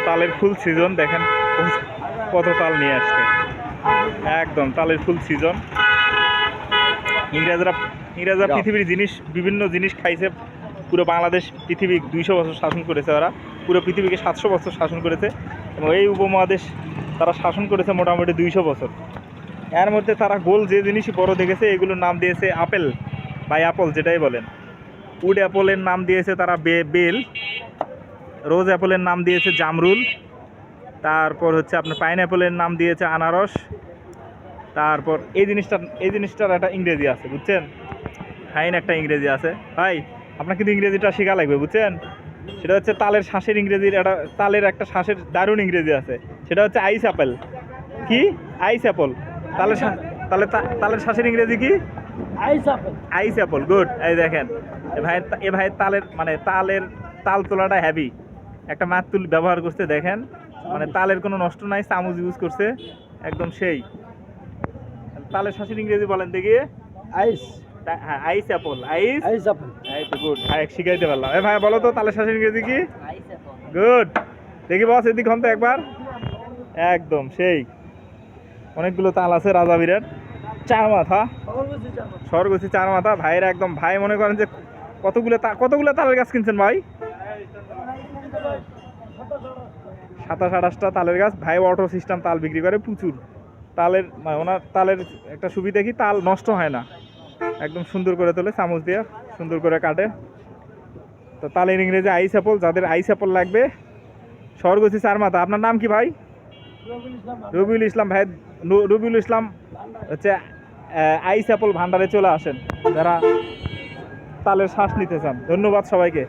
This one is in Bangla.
তালের ফুল সিজন দেখেন কত তাল নিয়ে আসছে, একদম তালের ফুল সিজন। ইংরেজরা পৃথিবীর বিভিন্ন জিনিস খাইছে। পুরো বাংলাদেশ পৃথিবী 200 বছর শাসন করেছে, ওরা পুরো পৃথিবীকে 700 বছর শাসন করেছে, এবং এই উপমহাদেশ তারা শাসন করেছে মোটামুটি 200 বছর। এর মধ্যে তারা গোল যে জিনিসই বড় দেখেছে এগুলোর নাম দিয়েছে আপেল বা অ্যাপল যেটাই বলেন। উড অ্যাপলের নাম দিয়েছে তারা বেল, রোজ অ্যাপলের নাম দিয়েছে জামরুল, তারপর হচ্ছে আপনার পাইন অ্যাপলের নাম দিয়েছে আনারস। তারপর এই জিনিসটার একটা ইংরেজি আছে বুঝছেন, ফাইন একটা ইংরেজি আছে ভাই, আপনার কিন্তু ইংরেজিটা শেখা লাগবে বুঝছেন। সেটা হচ্ছে তালের শ্বাসের ইংরেজির তালের একটা শ্বাসের দারুণ ইংরেজি আছে, সেটা হচ্ছে আইস অ্যাপেল। কি আইস অ্যাপল? তালের শ্বাসের ইংরেজি কি? আইস অ্যাপল। গুড। এই দেখেন এ ভাই তালের তাল তোলাটা হ্যাভি, একটা মাতুল ব্যবহার করতে দেখেন, মানে তালের কোনো নষ্ট নাই, চামচ ইউজ করছে একদম সেই। তালের শ্বাসের ইংরেজি বলেন দেখি। আইস। হ্যাঁ আইস অ্যাপল। আইস অ্যাপল। এই তো গুড ভাই, শিখাইতে পারলাম। ভাই বলো তো তালের শ্বাসের ইংরেজি কি? গুড। দেখি বস এদিক হন তো একবার, একদম সেই। অনেকগুলো তাল আছে, রাজা বিরাট 4 মাথা, স্বর্গছি 4 মাথা ভাইয়ের একদম। ভাই মনে করেন যে কতগুলো তালের গাছ কিনছেন ভাই? 27-28টা তালের গাছ। ভাই অটো সিস্টেম তাল বিক্রি করে প্রচুর। তালের ওনার তালের একটা সুবিধা কি, তাল নষ্ট হয় না, একদম সুন্দর করে তোলে, চামচ দিয়ে সুন্দর করে কাটে। তো তালের ইংরেজি আইস অ্যাপল। যাদের আইস অ্যাপল লাগবে স্বর্গছি 4 মাথা। আপনার নাম কি ভাই? রবিউল ইসলাম। ভাই রবিউল ইসলাম হচ্ছে আইস অ্যাপল ভান্ডারে চলে আসেন যারা তালের শ্বাস নিতে চান। ধন্যবাদ সবাইকে।